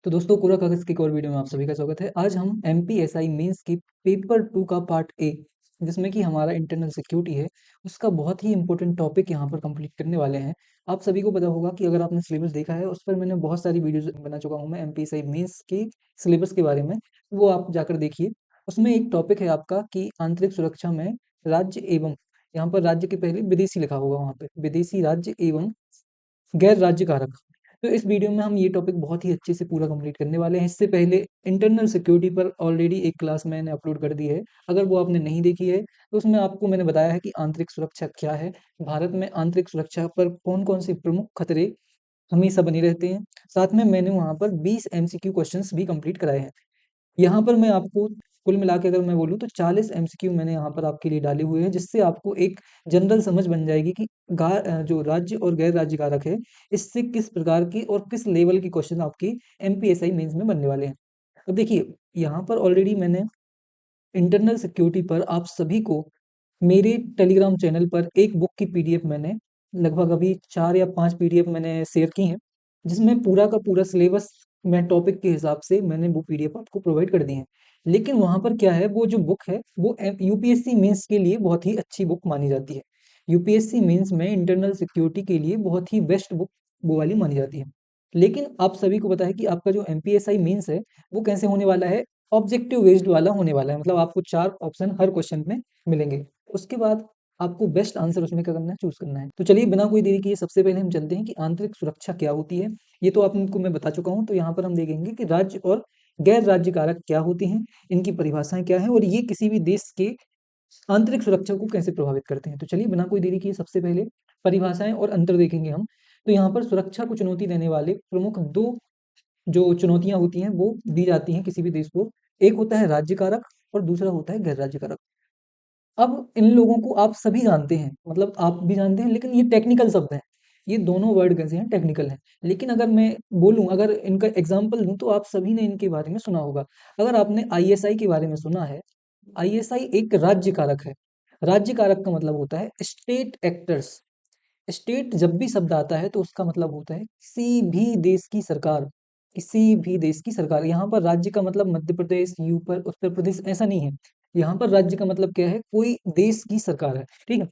तो दोस्तों पूरा कागज़ की एक और वीडियो में आप सभी का स्वागत है। आज हम एमपीएसआई मेंस की पेपर 2 का पार्ट ए जिसमें कि हमारा इंटरनल सिक्योरिटी है, उसका बहुत ही इम्पोर्टेंट टॉपिक यहाँ पर कंप्लीट करने वाले हैं। आप सभी को पता होगा कि अगर आपने सिलेबस देखा है, उस पर मैंने बहुत सारी वीडियोज़ बना चुका हूँ मैं एमपीएसआई मेंस के सिलेबस के बारे में, वो आप जाकर देखिए। उसमें एक टॉपिक है आपका कि आंतरिक सुरक्षा में राज्य एवं यहाँ पर राज्य के पहले विदेशी लिखा होगा वहाँ पे, विदेशी राज्य एवं गैर राज्य कारक। तो इस वीडियो में हम ये टॉपिक बहुत ही अच्छे से पूरा कंप्लीट करने वाले हैं। इससे पहले इंटरनल सिक्योरिटी पर ऑलरेडी एक क्लास मैंने अपलोड कर दी है। अगर वो आपने नहीं देखी है, तो उसमें आपको मैंने बताया है कि आंतरिक सुरक्षा क्या है, भारत में आंतरिक सुरक्षा पर कौन-कौन से प्रमुख खतरे हमेशा बने रहते हैं। साथ में मैंने वहाँ पर 20 एमसीक्यू क्वेश्चन्स भी कंप्लीट कराए हैं। यहाँ पर मैं आपको कुल मिला के अगर मैं बोलूँ तो 40 एमसीक्यू मैंने यहाँ पर आपके लिए डाले हुए हैं, जिससे आपको एक जनरल समझ बन जाएगी कि जो राज्य और गैर राज्य कारक है, इससे किस प्रकार की और किस लेवल की क्वेश्चन आपकी एमपीएसआई मेंस में बनने वाले हैं। अब देखिए, यहाँ पर ऑलरेडी मैंने इंटरनल सिक्योरिटी पर आप सभी को मेरे टेलीग्राम चैनल पर एक बुक की पीडीएफ मैंने लगभग अभी 4 या 5 पीडीएफ मैंने शेयर की हैं, जिसमें पूरा का पूरा सिलेबस मैं टॉपिक के हिसाब से मैंने वो पीडीएफ आपको प्रोवाइड कर दी है। लेकिन वहाँ पर क्या है, वो जो बुक है वो यूपीएससी मेंस के लिए बहुत ही अच्छी बुक मानी जाती है। यूपीएससी मेंस में इंटरनल सिक्योरिटी के लिए बहुत ही बेस्ट बुक वो वाली मानी जाती है। लेकिन आप सभी को पता है कि आपका जो एमपीएसआई मेंस है, वो कैसे होने वाला है, ऑब्जेक्टिव बेस्ड वाला होने वाला है। मतलब आपको 4 ऑप्शन हर क्वेश्चन में मिलेंगे। उसके बाद आपको बेस्ट आंसर उसमें क्या करना है, चूज़ करना है। तो चलिए बिना कोई देरी किए सबसे पहले हम चलते हैं कि आंतरिक सुरक्षा क्या होती है। ये तो आपको मैं बता चुका हूँ, तो यहाँ पर हम देखेंगे कि राज्य और गैर राज्य कारक क्या होते हैं, इनकी परिभाषाएँ क्या हैं और ये किसी भी देश के आंतरिक सुरक्षा को कैसे प्रभावित करते हैं। तो चलिए बिना कोई देरी किए सबसे पहले परिभाषाएँ और अंतर देखेंगे हम। तो यहाँ पर सुरक्षा को चुनौती देने वाले प्रमुख 2 जो चुनौतियाँ होती हैं वो दी जाती हैं किसी भी देश को। एक होता है राज्य कारक और दूसरा होता है गैर राज्य कारक। अब इन लोगों को आप सभी जानते हैं, मतलब आप भी जानते हैं, लेकिन ये टेक्निकल शब्द हैं। ये दोनों वर्ड कैसे हैं, टेक्निकल हैं। लेकिन अगर मैं बोलूँ, अगर इनका एग्ज़ाम्पल दूँ तो आप सभी ने इनके बारे में सुना होगा। अगर आपने आईएसआई के बारे में सुना है, आईएसआई एक राज्य कारक है। राज्य कारक का मतलब होता है स्टेट एक्टर्स। स्टेट जब भी शब्द आता है तो उसका मतलब होता है किसी भी देश की सरकार, किसी भी देश की सरकार। यहाँ पर राज्य का मतलब मध्य प्रदेश, यूपी, उत्तर प्रदेश ऐसा नहीं है। यहाँ पर राज्य का मतलब क्या है, कोई देश की सरकार है, ठीक है।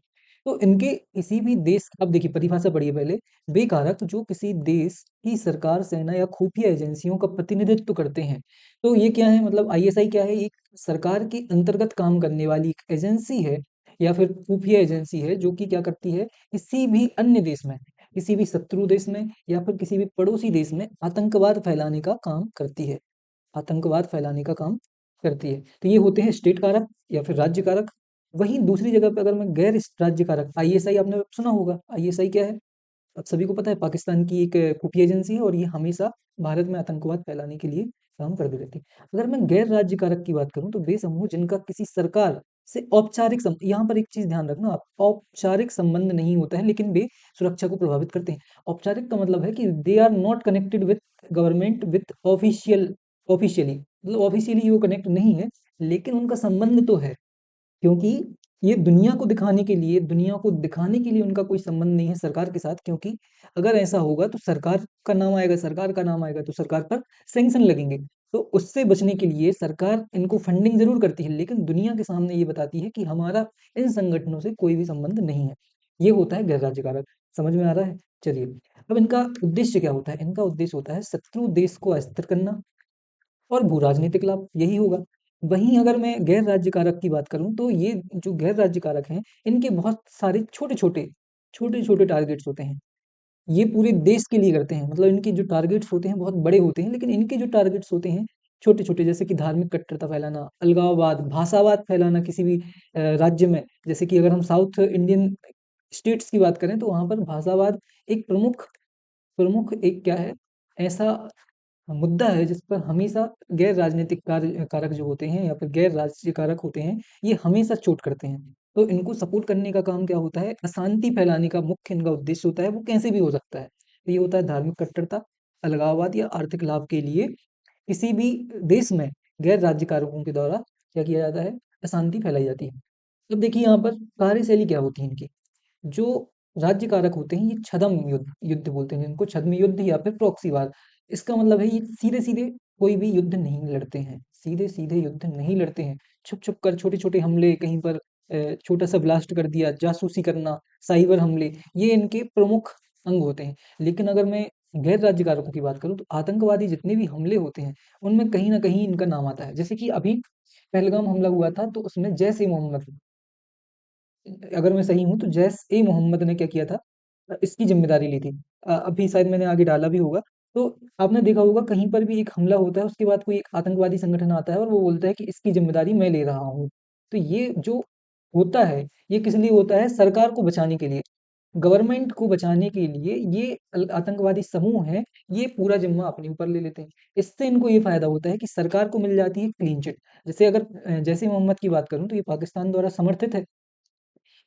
तो इनके किसी भी देश, अब देखिए परिभाषा पढ़िए पहले। वे कारक जो किसी देश की सरकार, सेना या खुफिया एजेंसियों का प्रतिनिधित्व करते हैं। तो ये क्या है, मतलब आईएसआई क्या है, एक सरकार के अंतर्गत काम करने वाली एक एजेंसी है या फिर खुफिया एजेंसी है, जो कि क्या करती है, किसी भी अन्य देश में, किसी भी शत्रु देश में या फिर किसी भी पड़ोसी देश में आतंकवाद फैलाने का काम करती है, आतंकवाद फैलाने का काम करती है। तो ये होते हैं स्टेट कारक या फिर राज्य कारक। वहीं दूसरी जगह पे अगर मैं गैर राज्य कारक, आईएसआई आपने सुना होगा। आईएसआई क्या है, अब सभी को पता है, पाकिस्तान की एक खुफिया एजेंसी है और ये हमेशा भारत में आतंकवाद फैलाने के लिए काम करती रहती है। अगर मैं गैर राज्य कारक की बात करूँ तो वे समूह जिनका किसी सरकार से औपचारिक यहाँ पर एक चीज ध्यान रखना आप, औपचारिक संबंध नहीं होता है लेकिन वे सुरक्षा को प्रभावित करते हैं। औपचारिक का मतलब है कि they are not connected with government with officially, मतलब ऑफिशियली वो कनेक्ट नहीं है, लेकिन उनका संबंध तो है। क्योंकि ये दुनिया को दिखाने के लिए उनका कोई संबंध नहीं है सरकार के साथ, क्योंकि अगर ऐसा होगा तो सरकार का नाम आएगा तो सरकार पर सैंक्शन लगेंगे। तो उससे बचने के लिए सरकार इनको फंडिंग ज़रूर करती है, लेकिन दुनिया के सामने ये बताती है कि हमारा इन संगठनों से कोई भी संबंध नहीं है। ये होता है गैर राज्य कारक। समझ में आ रहा है? चलिए, अब इनका उद्देश्य क्या होता है? इनका उद्देश्य होता है शत्रु देश को अस्थिर करना और भू राजनीतिक लाभ, यही होगा। वहीं अगर मैं गैर राज्य कारक की बात करूँ तो ये जो गैर राज्य कारक हैं, इनके बहुत सारे छोटे-छोटे टारगेट्स होते हैं। ये पूरे देश के लिए करते हैं, मतलब इनके जो टारगेट्स होते हैं बहुत बड़े होते हैं, लेकिन इनके जो टारगेट्स होते हैं छोटे-छोटे, जैसे कि धार्मिक कट्टरता फैलाना, अलगाववाद, भाषावाद फैलाना किसी भी राज्य में। जैसे कि अगर हम साउथ इंडियन स्टेट्स की बात करें तो वहाँ पर भाषावाद एक प्रमुख प्रमुख एक क्या है, ऐसा मुद्दा है जिस पर हमेशा गैर राजनीतिक कारक जो होते हैं या फिर गैर राष्ट्रीय कारक होते हैं, ये हमेशा चोट करते हैं। तो इनको सपोर्ट करने का काम क्या होता है, अशांति फैलाने का मुख्य इनका उद्देश्य होता है, वो कैसे भी हो सकता है। तो ये होता है धार्मिक कट्टरता, अलगाववाद या आर्थिक लाभ के लिए किसी भी देश में गैर राज्य कारकों के द्वारा क्या किया जाता है, अशांति फैलाई जाती है। अब देखिए यहाँ पर कार्यशैली क्या होती है इनकी। जो राज्य कारक होते हैं ये छद्म युद्ध युद्ध बोलते हैं जिनको, छद्म युद्ध या फिर प्रॉक्सी वार। इसका मतलब है ये सीधे-सीधे कोई भी युद्ध नहीं लड़ते हैं, सीधे-सीधे युद्ध नहीं लड़ते हैं। छुप-छुप कर छोटे-छोटे हमले कहीं पर छोटा-सा ब्लास्ट कर दिया, जासूसी करना, साइबर हमले, ये इनके प्रमुख अंग होते हैं। लेकिन अगर मैं गैर राज्यकारकों की बात करूँ तो आतंकवादी जितने भी हमले होते हैं, उनमें कहीं न कहीं इनका नाम आता है। जैसे कि अभी पहलगाम हमला हुआ था तो उसमें जैश-ए-मोहम्मद, अगर मैं सही हूँ तो जैश-ए-मोहम्मद ने क्या किया था, इसकी ज़िम्मेदारी ली थी। अभी शायद मैंने आगे डाला भी होगा। तो आपने देखा होगा कहीं पर भी एक हमला होता है, उसके बाद कोई एक आतंकवादी संगठन आता है और वो बोलता है कि इसकी ज़िम्मेदारी मैं ले रहा हूँ। तो ये जो होता है, ये किस लिए होता है? सरकार को बचाने के लिए। गवर्नमेंट को बचाने के लिए ये आतंकवादी समूह हैं, ये पूरा ज़िम्मा अपने ऊपर ले लेते हैं। इससे इनको ये फ़ायदा होता है कि सरकार को मिल जाती है क्लीन चिट। जैसे अगर जैश-ए-मोहम्मद की बात करूँ तो ये पाकिस्तान द्वारा समर्थित है।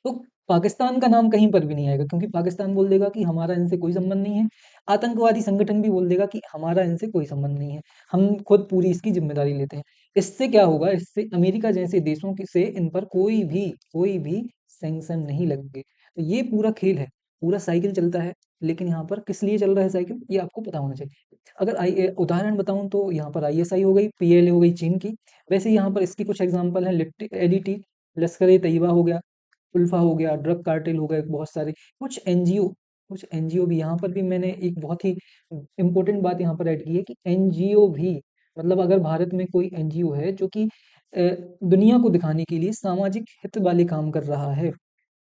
तो पाकिस्तान का नाम कहीं पर भी नहीं आएगा क्योंकि पाकिस्तान बोल देगा कि हमारा इनसे कोई संबंध नहीं है। आतंकवादी संगठन भी बोल देगा कि हमारा इनसे कोई संबंध नहीं है। हम खुद पूरी इसकी ज़िम्मेदारी लेते हैं। इससे क्या होगा, इससे अमेरिका जैसे देशों की से इन पर कोई भी सैंक्शन नहीं लगेंगे। तो ये पूरा खेल है, पूरा साइकिल चलता है। लेकिन यहाँ पर किस लिए चल रहा है साइकिल, ये आपको पता होना चाहिए। अगर उदाहरण बताऊँ तो यहाँ पर आईएसआई हो गई, पीएलए हो गई चीन की। वैसे यहाँ पर इसकी कुछ एग्ज़ाम्पल हैं, एलईटी, लश्कर-ए-तैयबा हो गया, उल्फा हो गया, ड्रग कार्टेल हो गए बहुत सारे, कुछ एनजीओ भी यहाँ पर भी मैंने एक बहुत ही इम्पोर्टेंट बात यहाँ पर ऐड की है कि एनजीओ भी, मतलब अगर भारत में कोई एनजीओ है जो कि दुनिया को दिखाने के लिए सामाजिक हित वाले काम कर रहा है,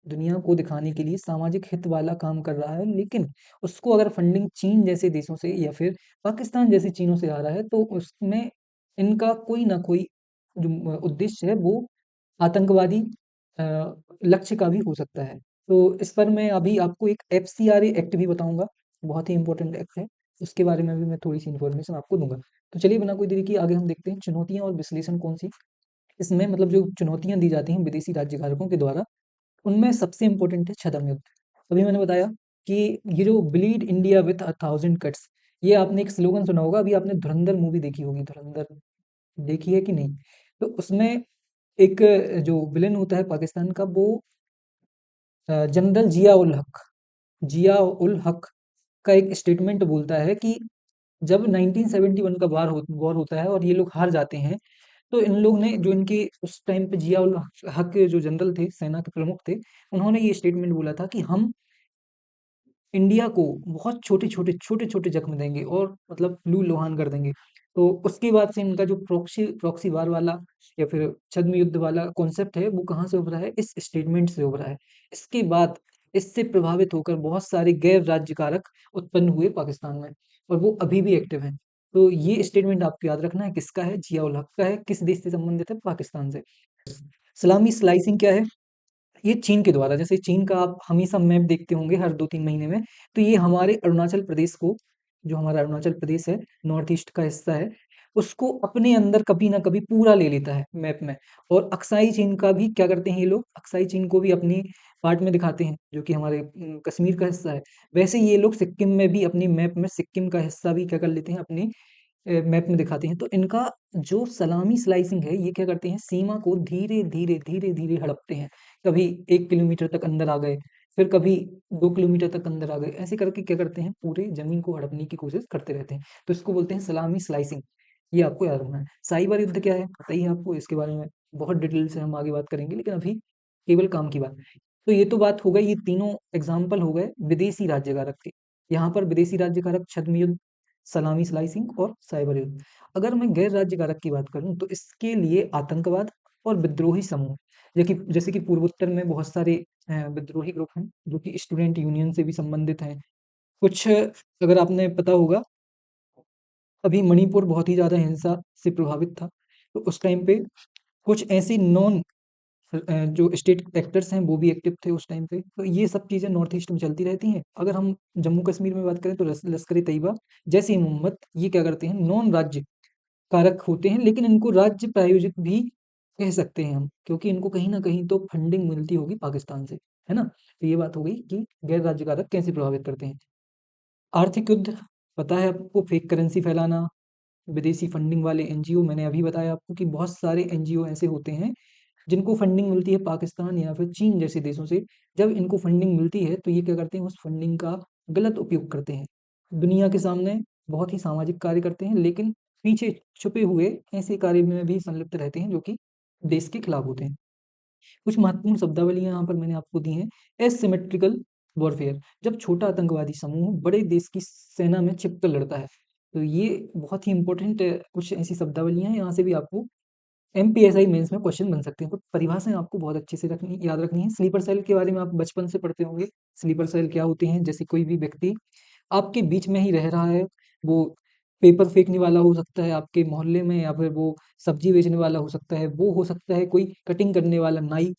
दुनिया को दिखाने के लिए सामाजिक हित वाला काम कर रहा है, लेकिन उसको अगर फंडिंग चीन जैसे देशों से या फिर पाकिस्तान जैसे चीनों से आ रहा है, तो उसमें इनका कोई ना कोई जो उद्देश्य है वो आतंकवादी अ, लक्ष्य का भी हो सकता है। तो इस पर मैं अभी आपको एक एफसीआरए एक्ट भी बताऊँगा, बहुत ही इम्पोर्टेंट एक्ट है, उसके बारे में भी मैं थोड़ी-सी इन्फॉर्मेशन आपको दूँगा। तो चलिए बिना कोई देरी किए आगे हम देखते हैं चुनौतियाँ और विश्लेषण कौन-सी इसमें, मतलब जो चुनौतियाँ दी जाती हैं विदेशी राज्यकारकों के द्वारा, उनमें सबसे इम्पोर्टेंट है छद्म युद्ध। अभी मैंने बताया कि ये जो bleed India with a thousand cuts, ये आपने एक स्लोगन सुना होगा, अभी आपने धुरंधर मूवी देखी होगी, धुरंधर देखी है कि नहीं? तो उसमें एक जो विलेन होता है पाकिस्तान का, वो जनरल जिया उल हक का एक स्टेटमेंट बोलता है कि जब 1971 का वॉर होता है और ये लोग हार जाते हैं, तो इन लोग ने जो इनके उस टाइम पे जिया उल हक जो जनरल थे, सेना के प्रमुख थे, उन्होंने ये स्टेटमेंट बोला था कि हम इंडिया को बहुत छोटे-छोटे ज़ख्म देंगे और मतलब लहू-लुहान कर देंगे। तो उसके बाद से इनका जो प्रॉक्सी प्रॉक्सी वार वाला या फिर छद्म युद्ध वाला कॉन्सेप्ट है, वो कहाँ से उभरा है? इस स्टेटमेंट से उभरा है। इसके बाद इससे प्रभावित होकर बहुत सारे गैर राज्य कारक उत्पन्न हुए पाकिस्तान में और वो अभी भी एक्टिव हैं। तो ये स्टेटमेंट आपको याद रखना है, किसका है? जिया उल हक का है। किस देश से संबंधित है? पाकिस्तान से। सलामी स्लाइसिंग क्या है? ये चीन के द्वारा, जैसे चीन का आप हमेशा मैप देखते होंगे हर 2-3 महीने में, तो ये हमारे अरुणाचल प्रदेश को, जो हमारा अरुणाचल प्रदेश है, नॉर्थ ईस्ट का हिस्सा है, उसको अपने अंदर कभी न कभी पूरा ले लेता है मैप में। और अक्साई चीन का भी क्या करते हैं ये लोग, अक्साई चीन को भी अपनी पार्ट में दिखाते हैं, जो कि हमारे कश्मीर का हिस्सा है। वैसे ये लोग सिक्किम में भी अपनी मैप में सिक्किम का हिस्सा भी क्या कर लेते हैं, अपनी मैप में दिखाते हैं। तो इनका जो सलामी स्लाइसिंग है, ये क्या करते हैं, सीमा को धीरे-धीरे, धीरे-धीरे हड़पते हैं। कभी 1 किलोमीटर तक अंदर आ गए, फिर कभी 2 किलोमीटर तक अंदर आ गए। ऐसे करके क्या करते हैं, पूरे ज़मीन को हड़पने की कोशिश करते रहते हैं। तो इसको बोलते हैं सलामी स्लाइसिंग, ये आपको याद रखना है। साइबर युद्ध क्या है, पता ही है आपको, इसके बारे में बहुत डिटेल से हम आगे बात करेंगे, लेकिन अभी केवल काम की बात। तो ये तो बात हो गई, ये तीनों एग्ज़ाम्पल हो गए विदेशी राज्य कारक के। यहाँ पर विदेशी राज्य कारक छद्म युद्ध, सलामी स्लाइसिंग और साइबर युद्ध। अगर मैं गैर राज्य कारक की बात करूँ तो इसके लिए आतंकवाद और विद्रोही समूह, जैसे कि पूर्वोत्तर में बहुत सारे विद्रोही ग्रुप हैं जो कि स्टूडेंट यूनियन से भी संबंधित हैं। कुछ, अगर आपने पता होगा, अभी मणिपुर बहुत ही ज़्यादा हिंसा से प्रभावित था, तो उस टाइम पे कुछ ऐसी जो स्टेट एक्टर्स हैं वो भी एक्टिव थे उस टाइम पे। तो ये सब चीज़ें नॉर्थ ईस्ट में चलती रहती हैं। अगर हम जम्मू कश्मीर में बात करें तो लश्कर-ए-तैयबा, जैश-ए-मोहम्मद, ये क्या करते हैं, नॉन राज्य कारक होते हैं, लेकिन इनको राज्य प्रायोजित भी कह सकते हैं हम, क्योंकि इनको कहीं न कहीं तो फंडिंग मिलती होगी पाकिस्तान से, है ना? तो ये बात हो गई कि गैर राज्य कारक कैसे प्रभावित करते हैं। आर्थिक युद्ध, पता है आपको, फेक करेंसी फैलाना, विदेशी फंडिंग वाले एनजीओ, मैंने अभी बताया आपको कि बहुत सारे एनजीओ ऐसे होते हैं जिनको फंडिंग मिलती है पाकिस्तान या फिर चीन जैसे देशों से। जब इनको फंडिंग मिलती है तो ये क्या करते हैं, उस फंडिंग का गलत उपयोग करते हैं। दुनिया के सामने बहुत ही सामाजिक कार्य करते हैं, लेकिन पीछे छुपे हुए ऐसे कार्य में भी संलिप्त रहते हैं जो कि देश के खिलाफ होते हैं। कुछ महत्वपूर्ण शब्दावलियाँ यहाँ पर मैंने आपको दी हैं। एसिमेट्रिकल वॉरफेयर, जब छोटा आतंकवादी समूह बड़े देश की सेना में छिपकर लड़ता है। तो ये बहुत ही इम्पोर्टेंट कुछ ऐसी शब्दावलियाँ हैं, यहाँ से भी आपको एमपीएसआई मेंस में क्वेश्चन बन सकते हैं। तो परिभाषाएँ आपको बहुत अच्छे से याद रखनी है। स्लीपर सेल के बारे में आप बचपन से पढ़ते होंगे। स्लीपर सेल क्या होते हैं? जैसे कोई भी व्यक्ति आपके बीच में ही रह रहा है, वो पेपर फेंकने वाला हो सकता है आपके मोहल्ले में, या फिर वो सब्जी बेचने वाला हो सकता है, वो हो सकता है कोई कटिंग करने वाला नाई,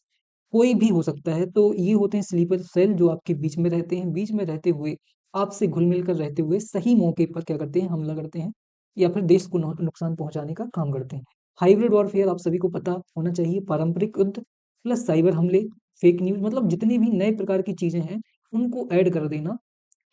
कोई भी हो सकता है। तो ये होते हैं स्लीपर सेल जो आपके बीच में रहते हैं। बीच में रहते हुए, आपसे घुल-मिल कर रहते हुए सही मौके पर क्या करते हैं? हमला करते हैं या फिर देश को नुकसान पहुँचाने का काम करते हैं। हाइब्रिड वॉरफेयर आप सभी को पता होना चाहिए। पारंपरिक युद्ध प्लस साइबर हमले, फेक न्यूज़, मतलब जितनी भी नए प्रकार की चीज़ें हैं, उनको ऐड कर देना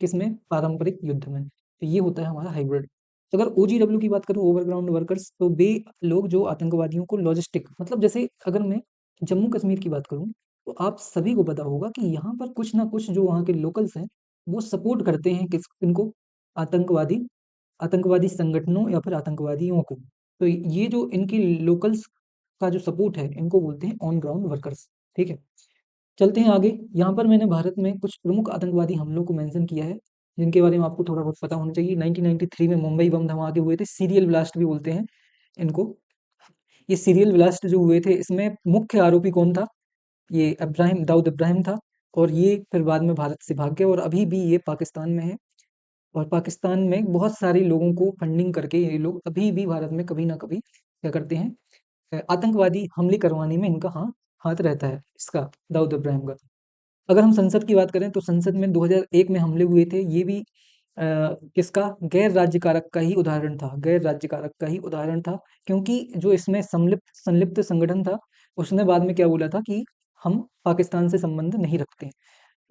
किसमें? पारंपरिक युद्ध में। तो ये होता है हमारा हाइब्रिड। तो अगर ओजीडब्ल्यू की बात करूँ, ओवरग्राउंड वर्कर्स, तो वे लोग जो आतंकवादियों को लॉजिस्टिक, मतलब जैसे अगर मैं जम्मू कश्मीर की बात करूँ, तो आप सभी को पता होगा कि यहाँ पर कुछ ना कुछ जो वहाँ के लोकल्स हैं, वो सपोर्ट करते हैं किनको? आतंकवादी आतंकवादी संगठनों या फिर आतंकवादियों को। तो ये जो इनकी लोकल्स का जो सपोर्ट है, इनको बोलते हैं ऑन ग्राउंड वर्कर्स, ठीक है? चलते हैं आगे। यहाँ पर मैंने भारत में कुछ प्रमुख आतंकवादी हमलों को मेंशन किया है, जिनके बारे में आपको थोड़ा बहुत पता होना चाहिए। 1993 में मुंबई बम धमाके हुए थे, सीरियल ब्लास्ट भी बोलते हैं इनको। ये सीरियल ब्लास्ट जो हुए थे, इसमें मुख्य आरोपी कौन था? ये दाऊद इब्राहिम था, और ये फिर बाद में भारत से भाग गया और अभी भी ये पाकिस्तान में है। और पाकिस्तान में बहुत सारे लोगों को फंडिंग करके ये लोग अभी भी भारत में कभी ना कभी क्या करते हैं? आतंकवादी हमले करवाने में इनका हाथ रहता है, इसका, दाऊद इब्राहिम का। अगर हम संसद की बात करें, तो संसद में 2001 में हमले हुए थे। ये भी किसका? गैर राज्य कारक का ही उदाहरण था, गैर राज्य कारक का ही उदाहरण था, क्योंकि जो इसमें संलिप्त संगठन था, उसने बाद में क्या बोला था कि हम पाकिस्तान से संबंध नहीं रखते हैं।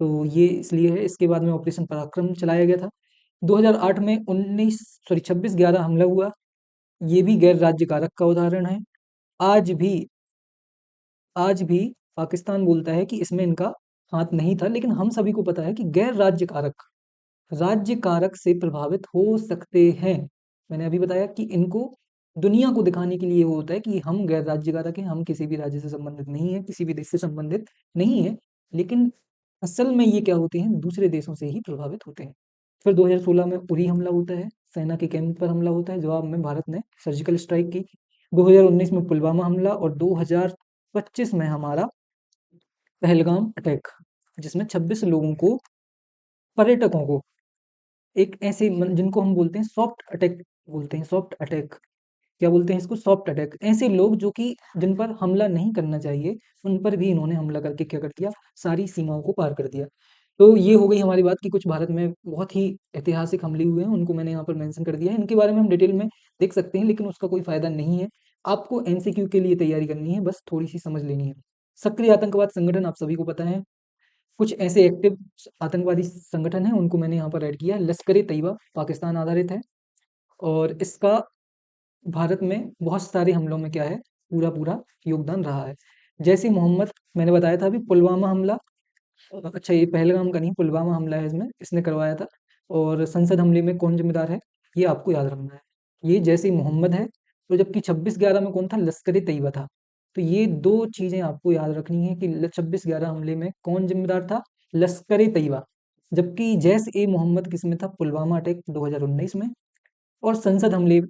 तो ये इसलिए है। इसके बाद में ऑपरेशन पराक्रम चलाया गया था। 2008 में 26/11 हमला हुआ, ये भी गैर राज्य कारक का उदाहरण है। आज भी आज भी पाकिस्तान बोलता है कि इसमें इनका हाथ नहीं था, लेकिन हम सभी को पता है कि गैर राज्य कारक से प्रभावित हो सकते हैं। मैंने अभी बताया कि इनको दुनिया को दिखाने के लिए वो होता है कि हम गैर राज्य कारक हैं, हम किसी भी राज्य से संबंधित नहीं हैं, किसी भी देश से संबंधित नहीं हैं, लेकिन असल में ये क्या होते हैं? दूसरे देशों से ही प्रभावित होते हैं। फिर 2016 में उरी हमला होता है, सेना के कैंप पर हमला होता है, जवाब में भारत ने सर्जिकल स्ट्राइक की। 2019 में पुलवामा हमला, और 2025 में हमारा पहलगाम अटैक, जिसमें 26 लोगों को, पर्यटकों को, एक ऐसे जिनको हम बोलते हैं सॉफ्ट अटैक, बोलते हैं सॉफ्ट अटैक, क्या बोलते हैं इसको? Soft attack. ऐसे लोग जो कि जिन पर हमला नहीं करना चाहिए, उन पर भी इन्होंने हमला करके क्या कर दिया? सारी सीमाओं को पार कर दिया। तो ये हो गई हमारी बात कि कुछ भारत में बहुत ही ऐतिहासिक हमले हुए हैं, उनको मैंने यहाँ पर मेंशन कर दिया है। इनके बारे में हम डिटेल में देख सकते हैं, लेकिन उसका कोई फ़ायदा नहीं है। आपको एमसीक्यू के लिए तैयारी करनी है, बस थोड़ी-सी समझ लेनी है। सक्रिय आतंकवाद संगठन आप सभी को पता है। कुछ ऐसे एक्टिव आतंकवादी संगठन हैं, उनको मैंने यहाँ पर ऐड किया है। लश्कर-ए-तैयबा पाकिस्तान आधारित है, और इसका भारत में बहुत सारे हमलों में क्या है? पूरा-पूरा योगदान रहा है। जैश ए मोहम्मद, मैंने बताया था अभी, पुलवामा हमला, अच्छा ये पहलगाम का नहीं, पुलवामा हमला है इसमें, इसने करवाया था। और संसद हमले में कौन ज़िम्मेदार है? ये आपको याद रखना है। ये जैश ए मोहम्मद है, तो जबकि 26/11 में कौन था? लश्कर-ए-तैयबा था। तो ये 2 चीज़ें आपको याद रखनी है कि 26/11 हमले में कौन ज़िम्मेदार था? लश्कर-ए-तैयबा। जबकि जैश ए मोहम्मद किसमें था? पुलवामा अटैक 2019 में। और संसद हमले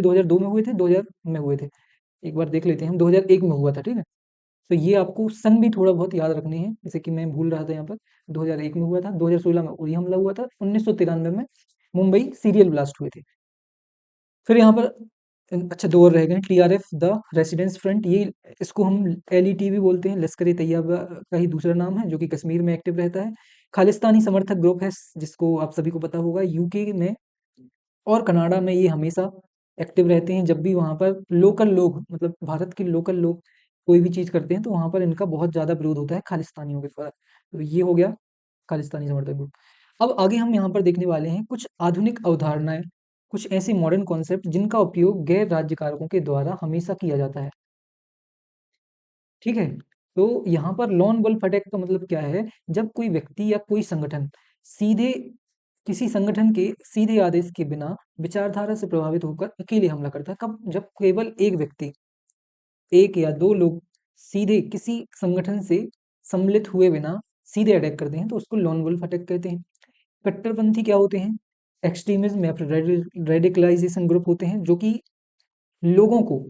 2002 में हुए थे, 2000 में हुए थे। एक बार देख लेते हैं हम, 2001 में हुआ था, ठीक है? तो ये आपको सन भी थोड़ा बहुत याद रखने हैं, जैसे कि मैं भूल रहा था यहाँ पर। 2001 में हुआ था, 2016 में उरी हमला हुआ था, 1993 में मुंबई सीरियल ब्लास्ट हुए थे। फिर यहाँ पर अच्छा 2 और रह गए, टीआरएफ, द रेसिडेंस फ्रंट, ये इसको हम एलईटी भी बोलते हैं, लश्कर-ए-तैयबा का ही दूसरा नाम है, जो कि कश्मीर में एक्टिव रहता है। खालिस्तानी समर्थक ग्रुप है, जिसको आप सभी को पता होगा, यूके में और कनाडा में ये हमेशा एक्टिव रहते हैं। जब भी वहाँ पर लोकल लोग, मतलब भारत के लोकल लोग कोई भी चीज़ करते हैं, तो वहाँ पर इनका बहुत ज़्यादा विरोध होता है खालिस्तानियों के द्वारा। तो ये हो गया खालिस्तानी समर्थक ग्रुप। अब आगे हम यहाँ पर देखने वाले हैं कुछ आधुनिक अवधारणाएँ, कुछ ऐसे मॉडर्न कॉन्सेप्ट जिनका उपयोग गैर राज्य कारकों के द्वारा हमेशा किया जाता है। ठीक है? तो यहाँ पर लॉन वुल्फ अटैक का मतलब क्या है? जब कोई व्यक्ति या कोई संगठन सीधे किसी संगठन के सीधे आदेश के बिना विचारधारा से प्रभावित होकर अकेले हमला करता है। कब? जब केवल एक व्यक्ति, एक या दो लोग सीधे किसी संगठन से सम्मिलित हुए बिना सीधे अटैक करते हैं तो उसको लॉन वुल्फ अटैक कहते हैं। कट्टरपंथी क्या होते हैं? एक्सट्रीमिज्म या फिर रेडिकलाइजेशन ग्रुप होते हैं जो कि लोगों को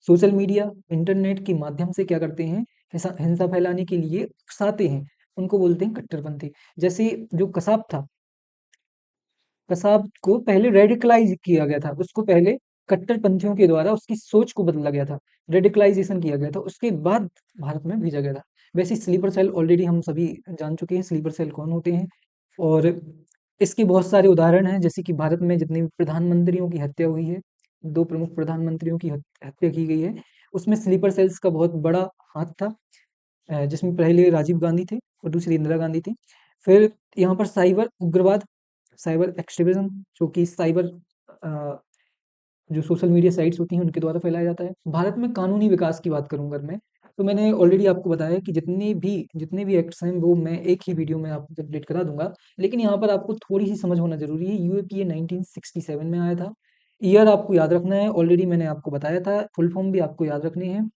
सोशल मीडिया, इंटरनेट के माध्यम से क्या करते हैं? हिंसा हिंसा फैलाने के लिए उकसाते हैं। उनको बोलते हैं कट्टरपंथी। जैसे जो कसाब था, कसाब को पहले रेडिकलाइज किया गया था, उसको पहले कट्टरपंथियों के द्वारा उसकी सोच को बदला गया था, रेडिकलाइजेशन किया गया था, उसके बाद भारत में भेजा गया था। वैसे स्लीपर सेल ऑलरेडी हम सभी जान चुके हैं, स्लीपर सेल कौन होते हैं, और इसके बहुत सारे उदाहरण हैं, जैसे कि भारत में जितने भी प्रधानमंत्रियों की हत्या हुई है, दो प्रमुख प्रधानमंत्रियों की हत्या की गई है, उसमें स्लीपर सेल्स का बहुत बड़ा हाथ था। जिसमें पहले राजीव गांधी थे और दूसरी इंदिरा गांधी थी। फिर यहाँ पर साइबर उग्रवाद, साइबर एक्सट्रीमिज्म, जो कि साइबर अ, जो सोशल मीडिया साइट्स होती हैं उनके द्वारा फैलाया जाता है। भारत में कानूनी विकास की बात करूँ अगर मैं, तो मैंने ऑलरेडी आपको बताया कि जितने भी एक्ट्स हैं वो मैं एक ही वीडियो में आपको अपडेट करा दूंगा। लेकिन यहाँ पर आपको थोड़ी सी समझ होना जरूरी है। यूएपीए 1967 में आया था। ईयर आपको याद रखना है, ऑलरेडी मैंने आपको बताया था। फुल फॉर्म भी आपको याद रखनी है,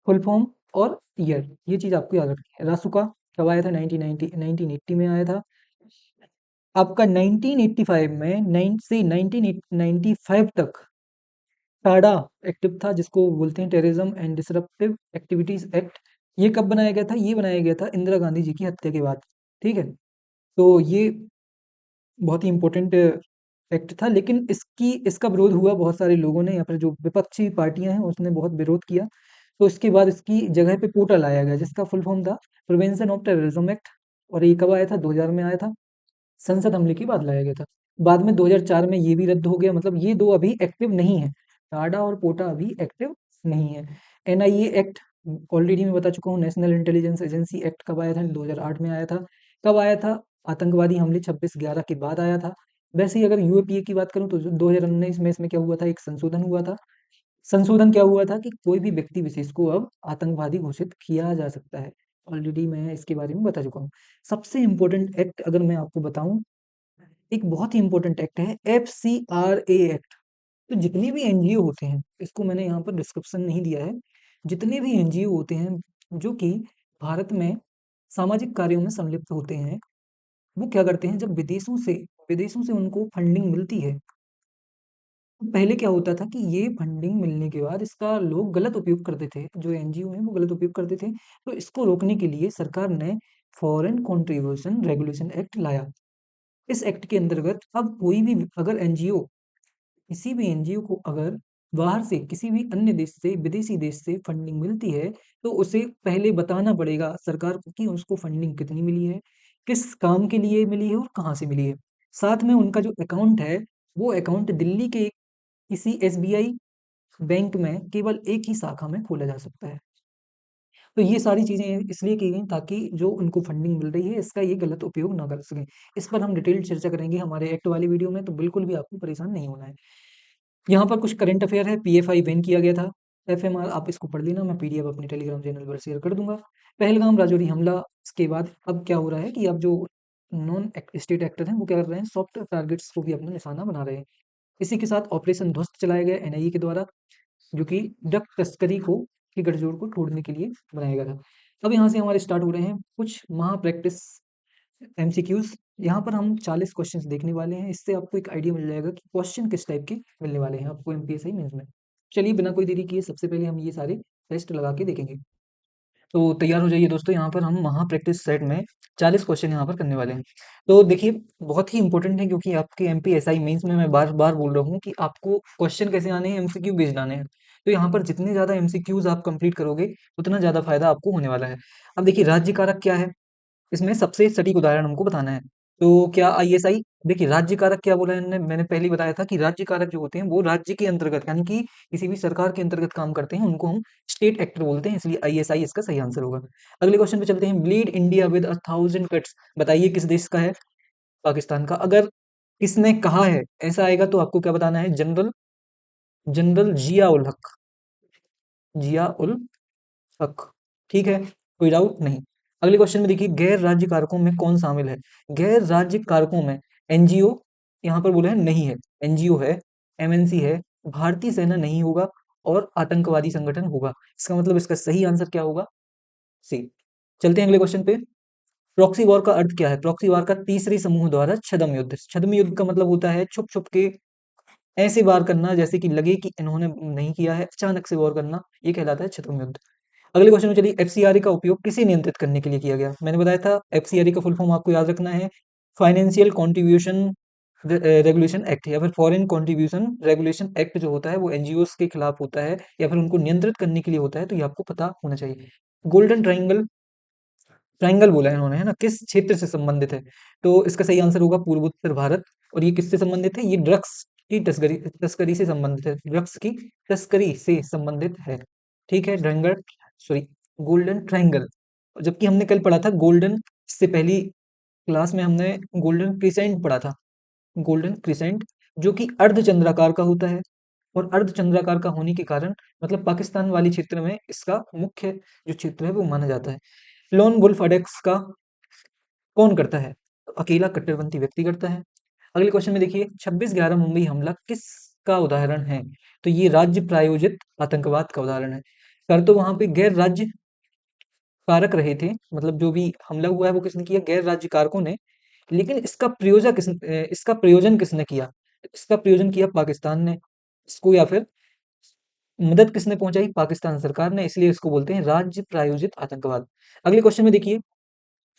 फुल फॉर्म और ईयर, ये चीज आपको याद रखनी है। रासुका कब आया था? 1980 में आया था। आपका 1985 में 1995 तक टाडा एक्टिव था, जिसको बोलते हैं terrorism and disruptive activities act. ये कब बनाया गया था? ये बनाया गया था इंदिरा गांधी जी की हत्या के बाद। ठीक है, तो ये बहुत ही इम्पोर्टेंट एक्ट था, लेकिन इसका विरोध हुआ बहुत सारे लोगों ने, या फिर जो विपक्षी पार्टियां हैं उसने बहुत विरोध किया। तो इसके बाद इसकी जगह पे पोर्टल लाया गया, जिसका फुल फॉर्म था प्रिवेंशन ऑफ टेररिज्म एक्ट। और ये कब आया था? 2000 में आया था। संसद हमले के बाद लाया गया था। बाद में 2004 में ये भी रद्द हो गया। मतलब ये दो अभी एक्टिव नहीं है, टाडा और पोटा अभी एक्टिव नहीं है। एनआईए एक्ट ऑलरेडी मैं बता चुका हूँ। नेशनल इंटेलिजेंस एजेंसी एक्ट कब आया था? 2008 में आया था। कब आया था? आतंकवादी हमले 26/11 के बाद आया था। वैसे ही अगर यूएपीए की बात करूं तो 2019 में इसमें क्या हुआ था? एक संशोधन हुआ था। संशोधन क्या हुआ था कि कोई भी व्यक्ति विशेष को अब आतंकवादी घोषित किया जा सकता है। ऑलरेडी मैं इसके बारे में बता चुका हूँ। सबसे इम्पोर्टेंट एक्ट अगर मैं आपको बताऊं, एक बहुत ही इम्पोर्टेंट एक्ट है FCRA एक्ट। तो जितने भी एनजीओ होते हैं, इसको मैंने यहाँ पर डिस्क्रिप्शन नहीं दिया है, जितने भी एनजीओ होते हैं जो कि भारत में सामाजिक कार्यों में संलिप्त होते हैं, वो क्या करते हैं? जब विदेशों से उनको फंडिंग मिलती है, तो पहले क्या होता था कि ये फंडिंग मिलने के बाद इसका लोग गलत उपयोग करते थे, जो एनजीओ हैं वो गलत उपयोग करते थे। तो इसको रोकने के लिए सरकार ने फॉरेन कंट्रीब्यूशन रेगुलेशन एक्ट लाया। इस एक्ट के अंतर्गत अब कोई भी अगर एनजीओ, किसी भी एनजीओ को अगर बाहर से किसी भी अन्य देश से, विदेशी देश से फंडिंग मिलती है, तो उसे पहले बताना पड़ेगा सरकार को कि उसको फंडिंग कितनी मिली है, किस काम के लिए मिली है और कहाँ से मिली है। साथ में उनका जो अकाउंट है, वो अकाउंट दिल्ली के किसी एसबीआई बैंक में केवल एक ही शाखा में खोला जा सकता है। तो ये सारी चीज़ें इसलिए की गई ताकि जो उनको फंडिंग मिल रही है, इसका ये गलत उपयोग ना कर सकें। इस पर हम डिटेल चर्चा करेंगे हमारे एक्ट वाली वीडियो में, तो बिल्कुल भी आपको परेशान नहीं होना है। यहाँ पर कुछ करंट अफेयर है। पीएफआई बैन किया गया था। एफएमआर आप इसको पढ़ लेना, मैं पीडीएफ अपने टेलीग्राम चैनल पर शेयर कर दूंगा। पहलगाम राजौरी हमला, इसके बाद अब क्या हो रहा है कि अब जो नॉन स्टेट एक्टर हैं वो क्या कर रहे हैं? सॉफ्ट टारगेट्स को भी अपना निशाना बना रहे हैं। इसी के साथ ऑपरेशन ध्वस्त चलाया गया एनआईए के द्वारा, जो कि ड्रग तस्करी को की गठजोड़ को तोड़ने के लिए बनाया गया था। अब यहाँ से हमारे स्टार्ट हो रहे हैं कुछ महा प्रैक्टिस एमसीक्यूज। यहाँ पर हम 40 क्वेश्चंस देखने वाले हैं। इससे आपको एक आइडिया मिल जाएगा कि क्वेश्चन किस टाइप के मिलने वाले हैं आपको एमपीएसआई मेंस में। चलिए बिना कोई देरी किए सबसे पहले हम ये सारे टेस्ट लगा के देखेंगे। तो तैयार हो जाइए दोस्तों, यहाँ पर हम महा प्रैक्टिस सेट में 40 क्वेश्चन यहाँ पर करने वाले हैं। तो देखिए बहुत ही इंपॉर्टेंट है, क्योंकि आपके एमपीएसआई मेंस में मैं बार बार बोल रहा हूँ कि आपको क्वेश्चन कैसे आने हैं, एमसीक्यू बेस्ड आने हैं। तो यहाँ पर जितने ज़्यादा एमसीक्यूज आप कंप्लीट करोगे, उतना ज़्यादा फायदा आपको होने वाला है। अब देखिए राज्य कारक क्या है, इसमें सबसे सटीक उदाहरण हमको बताना है। तो क्या आईएसआई, देखिए राज्य कारक क्या बोला है मैंने पहले ही बताया था कि राज्य कारक जो होते हैं वो राज्य के अंतर्गत, यानी कि किसी भी सरकार के अंतर्गत काम करते हैं, उनको हम स्टेट एक्टर बोलते हैं, इसलिए आईएसआई इसका सही आंसर होगा। अगले क्वेश्चन पे चलते हैं। ब्लीड इंडिया विद 1000 कट्स, बताइए किस देश का है? पाकिस्तान का। अगर किसने कहा है ऐसा आएगा तो आपको क्या बताना है? जनरल जनरल जिया उल हक, जिया उल हक। ठीक है, कोई डाउट नहीं। अगले क्वेश्चन में देखिए, गैर राज्य कारकों में कौन शामिल है? गैर राज्य कारकों में एनजीओ यहाँ पर बोला है नहीं है, एनजीओ है, एमएनसी है, भारतीय सेना नहीं होगा और आतंकवादी संगठन होगा। इसका मतलब इसका सही आंसर क्या होगा? सी। चलते हैं अगले क्वेश्चन पे। प्रॉक्सी वॉर का अर्थ क्या है? प्रॉक्सी वॉर का तीसरे समूह द्वारा छद्म युद्ध। छद्म युद्ध का मतलब होता है छुप छुप के ऐसे वार करना जैसे कि लगे कि इन्होंने नहीं किया है, अचानक से वॉर करना, ये कहलाता है छद्म युद्ध। अगले क्वेश्चन में चलिए, एफसीआरए का उपयोग किसे नियंत्रित करने के लिए किया गया? मैंने बताया था एफसीआरए का फुल फॉर्म आपको याद रखना है, फाइनेंशियल कंट्रीब्यूशन रेगुलेशन एक्ट, या फिर फॉरेन कंट्रीब्यूशन रेगुलेशन एक्ट जो होता है वो एनजीओस के खिलाफ होता है या फिर उनको नियंत्रित करने के लिए होता है, तो ये आपको पता होना चाहिए। गोल्डन ट्राइंगल, ट्रायंगल बोला है इन्होंने, है ना? किस क्षेत्र से संबंधित है? तो इसका सही आंसर होगा पूर्वोत्तर भारत। और ये किससे संबंधित है? ये ड्रग्स की तस्करी तस्करी से संबंधित है, ड्रग्स की तस्करी से संबंधित है। ठीक है, ट्रायंगल, सॉरी, गोल्डन ट्रायंगल। जबकि हमने कल पढ़ा था गोल्डन, इससे पहली क्लास में हमने गोल्डन क्रिसेंट पढ़ा था। गोल्डन क्रिसेंट जो कि अर्धचंद्राकार का होता है, और अर्धचंद्राकार का होने के कारण मतलब पाकिस्तान वाली क्षेत्र में इसका मुख्य जो क्षेत्र है वो माना जाता है। लोन वुल्फ अटैक्स का कौन करता है? तो अकेला कट्टरपंथी व्यक्ति करता है। अगले क्वेश्चन में देखिए, 26/11 मुंबई हमला किसका उदाहरण है? तो ये राज्य प्रायोजित आतंकवाद का उदाहरण है। कर तो वहां पे गैर राज्य कारक रहे थे, मतलब जो भी हमला हुआ है वो किसने किया? गैर राज्य कारकों ने। लेकिन इसका प्रयोजन किसने किया? इसका प्रयोजन किया पाकिस्तान ने। इसको या फिर मदद किसने पहुंचाई? पाकिस्तान सरकार ने, इसलिए इसको बोलते हैं राज्य प्रायोजित आतंकवाद। अगले क्वेश्चन में देखिए,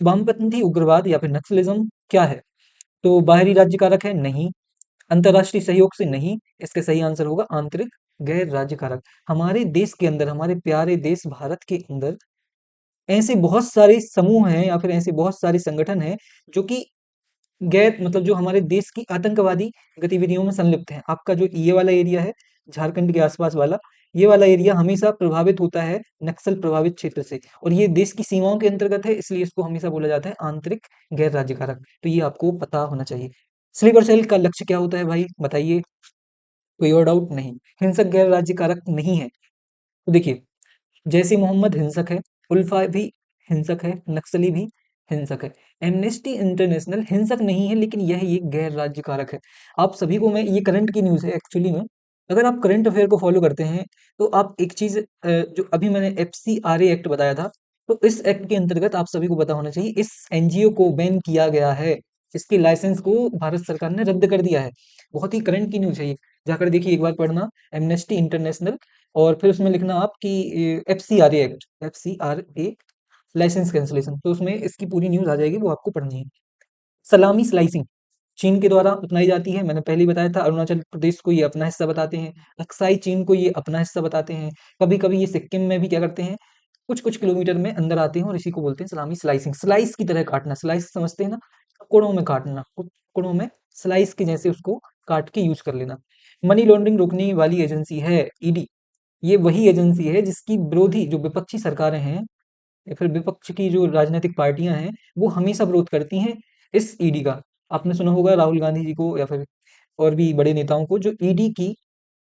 वामपंथी उग्रवाद या फिर नक्सलिज्म क्या है? तो बाहरी राज्य कारक है? नहीं। अंतर्राष्ट्रीय सहयोग से? नहीं। इसका सही आंसर होगा आंतरिक गैर राज्य कारक। हमारे देश के अंदर, हमारे प्यारे देश भारत के अंदर ऐसे बहुत सारे समूह हैं या फिर ऐसे बहुत सारे संगठन हैं जो कि गैर मतलब जो हमारे देश की आतंकवादी गतिविधियों में संलिप्त हैं। आपका जो ये वाला एरिया है, झारखंड के आसपास वाला, ये वाला एरिया हमेशा प्रभावित होता है नक्सल प्रभावित क्षेत्र से, और ये देश की सीमाओं के अंतर्गत है, इसलिए इसको हमेशा बोला जाता है आंतरिक गैर राज्य कारक। तो ये आपको पता होना चाहिए। स्लीपर सेल का लक्ष्य क्या होता है भाई, बताइए? कोई और डाउट? नहीं, हिंसक गैर राज्य कारक नहीं है। तो देखिए, जैसे मोहम्मद हिंसक है, उल्फा भी हिंसक है, नक्सली भी हिंसक है। एमनेस्टी इंटरनेशनल हिंसक नहीं है, लेकिन यह एक गैर राज्य कारक है। आप सभी को मैं, ये करंट की न्यूज़ है एक्चुअली में, अगर आप करंट अफेयर को फॉलो करते हैं तो आप एक चीज़ जो अभी मैंने एफसीआरए एक्ट बताया था, तो इस एक्ट के अंतर्गत आप सभी को पता होना चाहिए इस एनजीओ को बैन किया गया है। इसके लाइसेंस को भारत सरकार ने रद्द कर दिया है। बहुत ही करंट की न्यूज़ है ये, जाकर देखिए एक बार पढ़ना, एमनेस्टी इंटरनेशनल, और फिर उसमें लिखना आप कि FCRA act, FCRA licence cancellation, तो उसमें इसकी पूरी न्यूज़ आ जाएगी, वो आपको पढ़नी है। सलामी स्लाइसिंग चीन के द्वारा अपनाई जाती है, मैंने पहले ही बताया था, अरुणाचल प्रदेश को ये अपना हिस्सा बताते हैं, अक्साई चीन को ये अपना हिस्सा बताते हैं, कभी कभी ये सिक्किम में भी क्या करते हैं, कुछ कुछ किलोमीटर में अंदर आते हैं, और इसी को बोलते हैं सलामी स्लाइसिंग। स्लाइस की तरह काटना, स्लाइस समझते हैं ना, टुकड़ों में काटना, टुकड़ों में स्लाइस के जैसे उसको काट के यूज कर लेना। मनी लॉन्ड्रिंग रोकने वाली एजेंसी है ईडी। ये वही एजेंसी है जिसकी विरोधी जो विपक्षी सरकारें हैं या फिर विपक्ष की जो राजनीतिक पार्टियां हैं वो हमेशा विरोध करती हैं इस ईडी का। आपने सुना होगा राहुल गांधी जी को या फिर और भी बड़े नेताओं को, जो ईडी की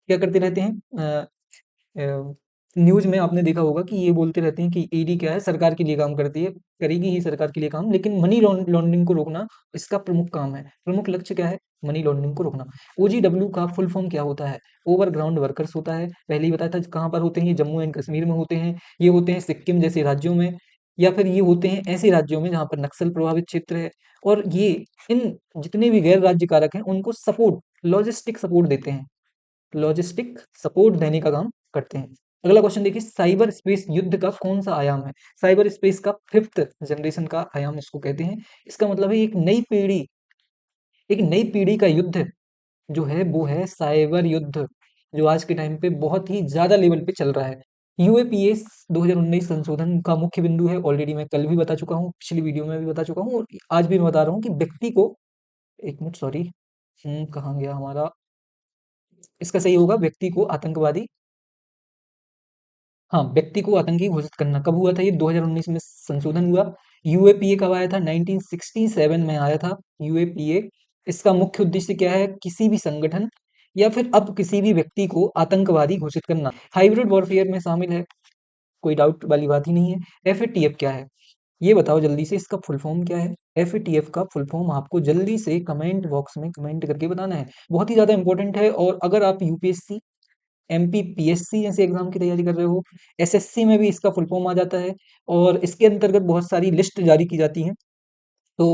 क्या करते रहते हैं, न्यूज में आपने देखा होगा कि ये बोलते रहते हैं कि ईडी क्या है, सरकार के लिए काम करती है, करेगी ही सरकार के लिए काम, लेकिन मनी लॉन्ड्रिंग को रोकना इसका प्रमुख काम है, प्रमुख लक्ष्य क्या है? मनी लॉन्ड्रिंग को रोकना। ओजीडब्ल्यू का फुल फॉर्म क्या होता है? ओवरग्राउंड वर्कर्स होता है, पहले ही बताया था कहाँ पर होते हैं, ये जम्मू एंड कश्मीर में होते हैं, ये होते हैं सिक्किम जैसे राज्यों में, या फिर ये होते हैं ऐसे राज्यों में जहाँ पर नक्सल प्रभावित क्षेत्र है, और ये इन जितने भी गैर राज्य कारक हैं उनको सपोर्ट, लॉजिस्टिक सपोर्ट देते हैं, लॉजिस्टिक सपोर्ट देने का काम करते हैं। अगला क्वेश्चन देखिए, साइबर स्पेस युद्ध का कौन सा आयाम है? साइबर स्पेस का फिफ्थ जनरेशन का आयाम इसको कहते हैं। इसका मतलब है एक नई पीढ़ी का युद्ध जो है वो है साइबर युद्ध, जो आज के टाइम पे बहुत ही ज्यादा लेवल पे चल रहा है। यूएपीएस 2019 संशोधन का मुख्य बिंदु है, ऑलरेडी मैं कल भी बता चुका हूँ, पिछली वीडियो में भी बता चुका हूँ, और आज भी मैं बता रहा हूँ कि व्यक्ति को, एक मिनट सॉरी, कहाँ गया हमारा, इसका सही होगा व्यक्ति को आतंकवादी, हाँ, व्यक्ति को आतंकी घोषित करना। कब हुआ था ये? 2019 में संशोधन हुआ। यूएपीए कब आया था? 1967 में आया था यूएपीए। इसका मुख्य उद्देश्य क्या है? किसी भी संगठन या फिर अब किसी भी व्यक्ति को आतंकवादी घोषित करना। हाइब्रिड वॉरफेयर में शामिल है, कोई डाउट वाली बात ही नहीं है। एफएटीएफ क्या है? ये बताओ जल्दी से इसका फुल फॉर्म क्या है? एफएटीएफ का फुल फॉर्म आपको जल्दी से कमेंट बॉक्स में कमेंट करके बताना है। बहुत ही ज़्यादा इंपॉर्टेंट है और अगर आप यूपीएससी, एमपी, पीएससी जैसे एग्जाम की तैयारी कर रहे हो, एसएससी में भी इसका फुल फॉर्म आ जाता है और इसके अंतर्गत बहुत सारी लिस्ट जारी की जाती हैं। तो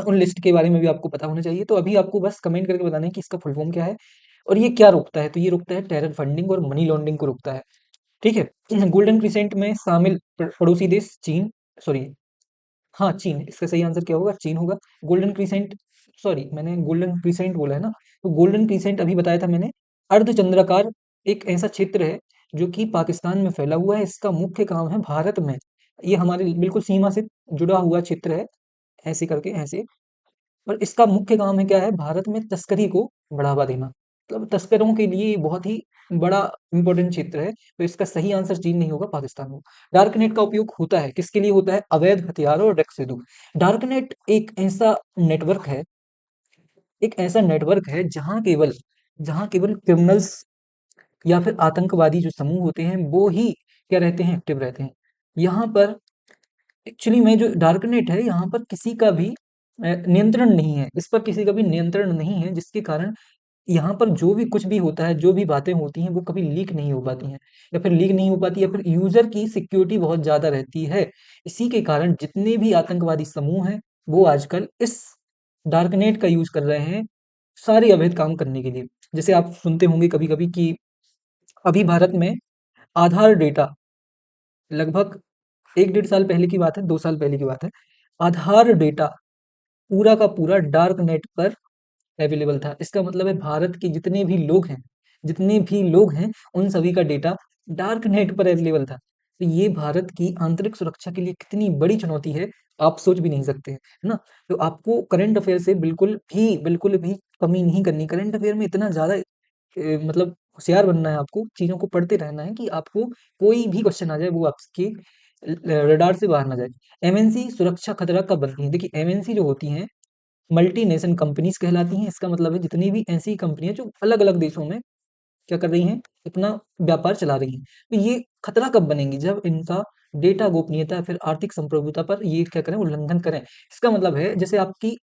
उन लिस्ट के बारे में भी आपको पता होना चाहिए। तो अभी आपको बस कमेंट करके बताना है कि इसका फुल फॉर्म क्या है और ये क्या रोकता है। तो ये रोकता है टेरर फंडिंग और मनी लॉन्ड्रिंग को रोकता है। ठीक है। गोल्डन क्रिसेंट में शामिल पड़ोसी देश चीन, सॉरी, हाँ चीन, इसका सही आंसर क्या होगा? चीन होगा। गोल्डन क्रिसेंट, सॉरी मैंने गोल्डन क्रिसेंट बोला है ना, तो गोल्डन क्रिसेंट अभी बताया था मैंने। अर्धचंद्राकार एक ऐसा क्षेत्र है जो कि पाकिस्तान में फैला हुआ है। इसका मुख्य काम है भारत में, ये हमारे बिल्कुल सीमा से जुड़ा हुआ क्षेत्र है, ऐसे करके ऐसे। और इसका मुख्य काम है क्या है? भारत में तस्करी को बढ़ावा देना, मतलब तस्करों के लिए ये बहुत ही बड़ा इंपॉर्टेंट क्षेत्र है। तो इसका सही आंसर चीन नहीं होगा, पाकिस्तान होगा। डार्क नेट का उपयोग होता है किसके लिए? होता है अवैध हथियारों और ड्रग्स हेतु। डार्क नेट नेटवर्क है एक ऐसा नेटवर्क है जहां केवल क्रिमिनल्स या फिर आतंकवादी जो समूह होते हैं वो ही क्या रहते हैं? एक्टिव रहते हैं। यहाँ पर एक्चुअली में जो डार्क नेट है, यहाँ पर किसी का भी नियंत्रण नहीं है, इस पर किसी का भी नियंत्रण नहीं है, जिसके कारण यहाँ पर जो भी कुछ भी होता है, जो भी बातें होती हैं, वो कभी लीक नहीं हो पाती हैं, या फिर लीक नहीं हो पाती, या फिर यूजर की सिक्योरिटी बहुत ज्यादा रहती है। इसी के कारण जितने भी आतंकवादी समूह हैं, वो आजकल इस डार्क नेट का यूज कर रहे हैं सारे अवैध काम करने के लिए। जैसे आप सुनते होंगे कभी कभी कि अभी भारत में आधार डेटा, लगभग 1 डेढ़ साल पहले की बात है, 2 साल पहले की बात है, आधार डेटा पूरा का पूरा डार्क नेट पर अवेलेबल था। इसका मतलब है भारत के जितने भी लोग हैं, उन सभी का डेटा डार्क नेट पर अवेलेबल था। तो ये भारत की आंतरिक सुरक्षा के लिए कितनी बड़ी चुनौती है, आप सोच भी नहीं सकते हैं, है ना? तो आपको करंट अफेयर से बिल्कुल भी कमी नहीं करनी। करंट अफेयर में इतना ज़्यादा मतलब होशियार बनना है आपको, चीज़ों को पढ़ते रहना है कि आपको कोई भी क्वेश्चन आ जाए, वो आपके रडार से बाहर ना जाए। एमएनसी सुरक्षा खतरा कब बनती है? देखिए एमएनसी जो होती हैं, मल्टीनेशनल कंपनीज कहलाती हैं। इसका मतलब है जितनी भी ऐसी कंपनियां जो अलग अलग देशों में क्या कर रही हैं, अपना व्यापार चला रही हैं। तो ये खतरा कब बनेंगी? जब इनका डेटा गोपनीयता या फिर आर्थिक संप्रभुता पर ये क्या करें, उल्लंघन करें। इसका मतलब है जैसे आपकी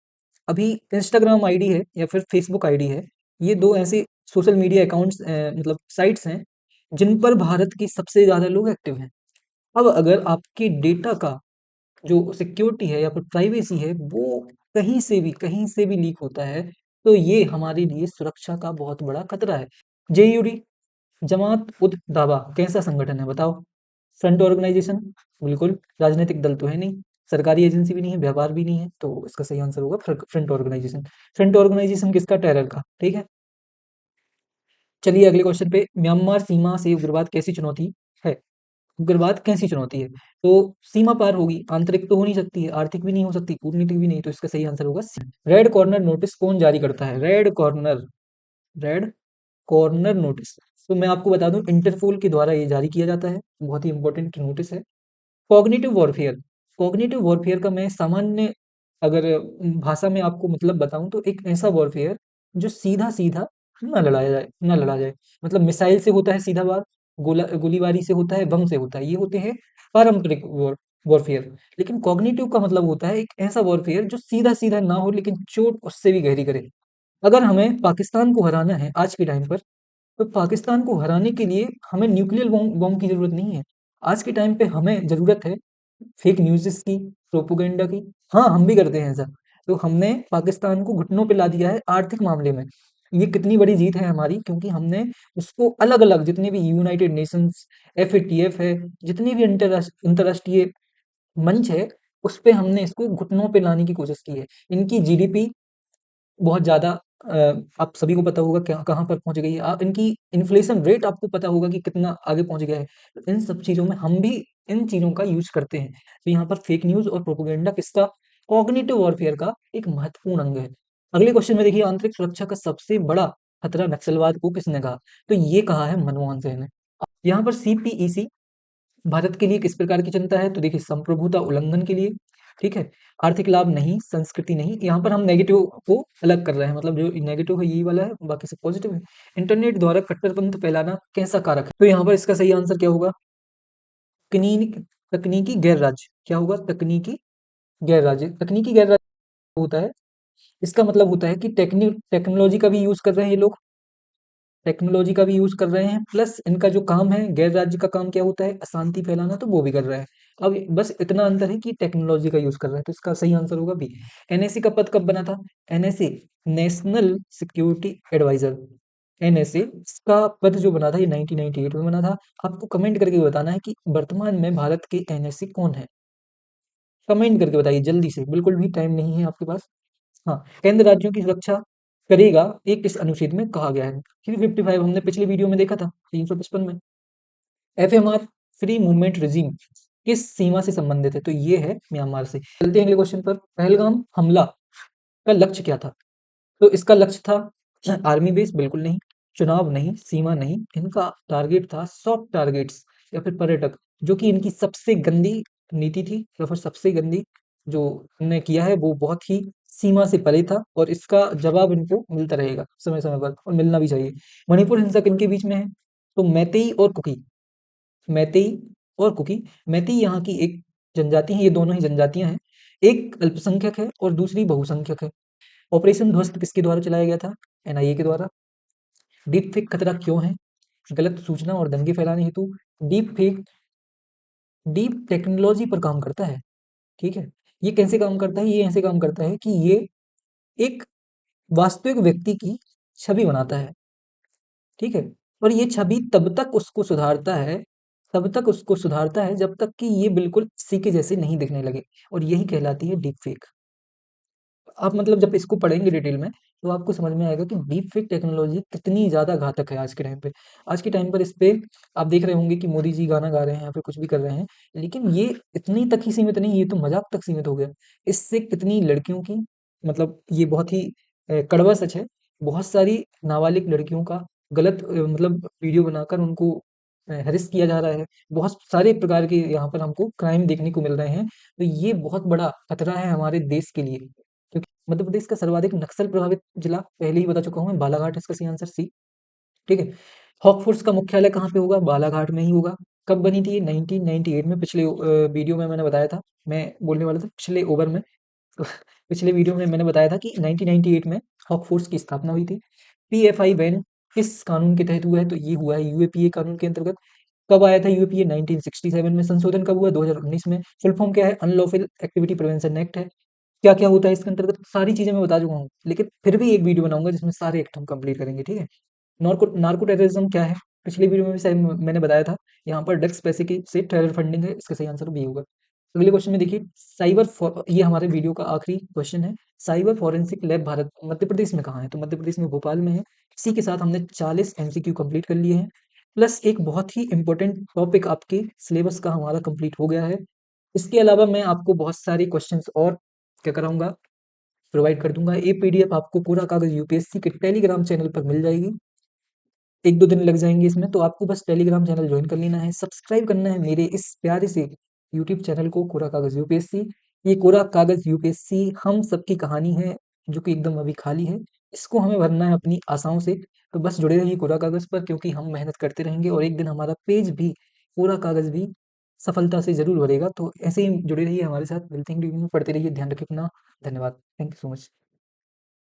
अभी इंस्टाग्राम आईडी है या फिर फेसबुक आईडी है, ये दो ऐसे सोशल मीडिया अकाउंट्स मतलब साइट्स हैं जिन पर भारत की सबसे ज्यादा लोग एक्टिव हैं। अब अगर आपके डेटा का जो सिक्योरिटी है या फिर प्राइवेसी है, वो कहीं से भी लीक होता है, तो ये हमारे लिए सुरक्षा का बहुत बड़ा खतरा है। जेयूरी, जमात उद दावा कैसा संगठन है बताओ? Front organisation? बिल्कुल, राजनीतिक दल तो है नहीं, सरकारी एजेंसी भी नहीं है, व्यापार भी नहीं है, तो इसका सही आंसर होगा फ्रंट ऑर्गेनाइजेशन। फ्रंट ऑर्गेनाइजेशन किसका? टेरर का। ठीक है, चलिए अगले क्वेश्चन पे। म्यांमार सीमा से उग्रवाद कैसी चुनौती है? उग्रवाद कैसी चुनौती है? तो सीमा पार होगी, आंतरिक तो हो नहीं सकती है, आर्थिक भी नहीं हो सकती, कूटनीतिक भी नहीं, तो इसका सही आंसर होगा सी। रेड कॉर्नर नोटिस कौन जारी करता है? रेड कॉर्नर नोटिस, तो मैं आपको बता दूं इंटरपोल के द्वारा ये जारी किया जाता है, बहुत ही इंपॉर्टेंट नोटिस है। कॉग्निटिव वॉरफेयर का मैं सामान्य अगर भाषा में आपको मतलब बताऊं तो एक ऐसा वॉरफेयर जो सीधा सीधा ना लड़ा जाए, मतलब मिसाइल से होता है सीधा वार, गोलीबारी से होता है, बम से होता है, ये होते हैं पारंपरिक वॉरफेयर। लेकिन कॉग्निटिव का मतलब होता है एक ऐसा वॉरफेयर जो सीधा सीधा ना हो लेकिन चोट उससे भी गहरी करे। अगर हमें पाकिस्तान को हराना है आज के टाइम पर, तो पाकिस्तान को हराने के लिए हमें न्यूक्लियर बॉम्ब बॉम्ब की जरूरत नहीं है। आज के टाइम पे हमें जरूरत है फेक न्यूज़ेस की, प्रोपेगेंडा की। हाँ, हम भी करते हैं ऐसा। तो हमने पाकिस्तान को घुटनों पे ला दिया है आर्थिक मामले में। ये कितनी बड़ी जीत है हमारी, क्योंकि हमने उसको अलग-अलग जितने भी यूनाइटेड नेशंस, एफएटीएफ है, जितने भी अंतर्राष्ट्रीय मंच है, उस पे हमने इसको घुटनों पे लाने की कोशिश की है। इनकी जीडीपी बहुत ज़्यादा आप सभी को पता होगा क्या कहाँ पर पहुँच गई है। इनकी इन्फ्लेशन रेट आपको पता होगा कि कितना आगे पहुँच गया है। तो इन सब चीज़ों में हम भी इन चीज़ों का यूज़ करते हैं। तो यहाँ पर फेक न्यूज़ और प्रोपेगेंडा किसका? कॉग्निटिव वॉरफेयर का एक महत्वपूर्ण अंग है। अगले क्वेश्चन में देखिए, आंतरिक सुरक्षा का सबसे बड़ा खतरा नक्सलवाद को किसने कहा? तो ये कहा है मनमोहन सिंह ने। यहाँ पर सीपीईसी भारत के लिए किस प्रकार की चिंता है? तो देखिए संप्रभुता उल्लंघन के लिए, ठीक है, आर्थिक लाभ नहीं, संस्कृति नहीं। यहाँ पर हम नेगेटिव को अलग कर रहे हैं, मतलब जो नेगेटिव है यही वाला है, बाकी सब पॉजिटिव है। इंटरनेट द्वारा कट्टरपंथ फैलाना कैसा कारक है? तो यहाँ पर इसका सही आंसर क्या होगा? तकनीकी तकनीकी गैर राज्य, क्या होगा? तकनीकी गैर राज्य, तकनीकी गैर राज्य होता है, इसका मतलब होता है कि टेक्नोलॉजी का भी यूज़ कर रहे हैं ये लोग, टेक्नोलॉजी का भी यूज़ कर रहे हैं, प्लस इनका जो काम है, गैर राज्य का काम क्या होता है? अशांति फैलाना, तो वो भी कर रहा है। अब बस इतना अंतर है कि टेक्नोलॉजी का यूज़ कर रहा है, तो इसका सही आंसर होगा बी। एनएसए का पद कब बना था? NSA, national security adviser, NSA इसका पद जो बना था ये 1998 में बना था। आपको कमेंट करके बताना है कि वर्तमान में भारत के एनएसए कौन है? कमेंट करके बताइए जल्दी से, बिल्कुल भी टाइम नहीं है आपके पास। हाँ, केंद्र राज्यों की सुरक्षा करेगा, ये किस अनुच्छेद में कहा गया है? 355 हमने पिछली वीडियो में देखा था, 355 में। एफएमआर, फ्री मूवमेंट रिजीम, किस सीमा से संबंधित है? तो ये है म्यांमार से। चलते हैं अगले क्वेश्चन पर। पहलगाम हमला का लक्ष्य क्या था? तो इसका लक्ष्य था आर्मी बेस, बिल्कुल नहीं। चुनाव नहीं, सीमा नहीं, इनका टारगेट था सॉफ्ट टारगेट्स या फिर पर्यटक, जो कि इनकी सबसे गंदी नीति थी या फिर सबसे गंदी जो इन्होंने किया है वो बहुत ही सीमा से परे था, और इसका जवाब इनको मिलता रहेगा समय समय पर, और मिलना भी चाहिए। मणिपुर हिंसा किनके बीच में है? तो मैतेई और कुकी, मैतेई और कुकी। मैतेई यहाँ की एक जनजाति है, ये दोनों ही जनजातियां हैं। एक अल्पसंख्यक है और दूसरी बहुसंख्यक है। ऑपरेशन ध्वस्त किसके द्वारा चलाया गया था? एनआईए के द्वारा। डीप फेक खतरा क्यों है? गलत सूचना और दंगे फैलाने हेतु। डीप फेक डीप टेक्नोलॉजी पर काम करता है, ठीक है। ये कैसे काम करता है? ये ऐसे काम करता है कि ये एक वास्तविक व्यक्ति की छवि बनाता है, ठीक है। और ये छवि तब तक उसको सुधारता है जब तक कि ये बिल्कुल किसी के जैसे नहीं दिखने लगे, और यही कहलाती है डीप फेक। आप मतलब जब इसको पढ़ेंगे डिटेल में, तो आपको समझ में आएगा कि डीप फेक टेक्नोलॉजी कितनी ज़्यादा घातक है आज के टाइम पे। आज के टाइम पर इस पे आप देख रहे होंगे कि मोदी जी गाना गा रहे हैं या फिर कुछ भी कर रहे हैं, लेकिन ये इतनी तक ही सीमित नहीं, ये तो मज़ाक तक सीमित हो गया। इससे कितनी लड़कियों की, मतलब ये बहुत ही कड़वा सच है, बहुत सारी नाबालिग लड़कियों का गलत मतलब वीडियो बनाकर उनको हैरेस किया जा रहा है। बहुत सारे प्रकार के यहाँ पर हमको क्राइम देखने को मिल रहे हैं। तो ये बहुत बड़ा खतरा है हमारे देश के लिए। क्योंकि मध्य प्रदेश का सर्वाधिक नक्सल प्रभावित जिला पहले ही बता चुका हूँ मैं, बालाघाट है इसका सही आंसर सी, ठीक है। हॉक फोर्स का मुख्यालय कहाँ पे होगा? बालाघाट में ही होगा। कब बनी थी ये? 1998 में। पिछले वीडियो में मैंने बताया था, मैं बोलने वाला था पिछले ओवर में, तो पिछले वीडियो में मैंने बताया था कि 1998 में हॉक फोर्स की स्थापना हुई थी। पीएफआई बैन किस कानून के तहत हुआ है? तो ये हुआ है यूएपीए कानून के अंतर्गत। कब आया था यूएपीए? 1967 में। संशोधन कब हुआ? 2019 में। फुल फॉर्म क्या है? अनलॉफुल एक्टिविटी प्रिवेंशन एक्ट है। क्या-क्या होता है इसके अंतर्गत? सारी चीज़ें मैं बता चुका हूँ, लेकिन फिर भी एक वीडियो बनाऊँगा जिसमें सारे एक्ट हम कंप्लीट करेंगे, ठीक है? नार्को टेररिज्म क्या है? पिछली वीडियो में भी शायद मैंने बताया था। यहाँ पर ड्रग्स पैसे की से टेरर फंडिंग है, इसका सही आंसर बी होगा। अगले क्वेश्चन में देखिए, ये हमारे वीडियो का आखिरी क्वेश्चन है। Cyber forensic lab Bharat Madhya Pradesh में कहाँ है? तो मध्य प्रदेश में भोपाल में है। इसी के साथ हमने 40 एमसीक्यू कंप्लीट कर लिए हैं, प्लस एक बहुत ही इम्पोर्टेंट टॉपिक आपके सिलेबस का हमारा कंप्लीट हो गया है। इसके अलावा मैं आपको बहुत सारे क्वेश्चंस और क्या कराऊँगा, प्रोवाइड कर दूँगा। ये पीडीएफ आपको पूरा कागज़ यूपीएससी के टेलीग्राम चैनल पर मिल जाएगी। 1-2 दिन लग जाएँगे इसमें, तो आपको बस टेलीग्राम चैनल जॉइन कर लेना है, सब्सक्राइब करना है मेरे इस प्यारे से यूट्यूब चैनल को, कोरा कागज़ यूपीएससी। ये कोरा कागज़ यूपीएससी हम सबकी कहानी है, जो कि एकदम अभी खाली है। इसको हमें भरना है अपनी आशाओं से, तो बस जुड़े रहिए कोरा कागज़ पर, क्योंकि हम मेहनत करते रहेंगे और एक दिन हमारा पेज भी, कोरा कागज़ भी सफलता से ज़रूर भरेगा। तो ऐसे ही जुड़े रहिए हमारे साथ, मिलते हैं वीडियो में, पढ़ते रहिए, ध्यान रखिए अपना। धन्यवाद। Thank you so much.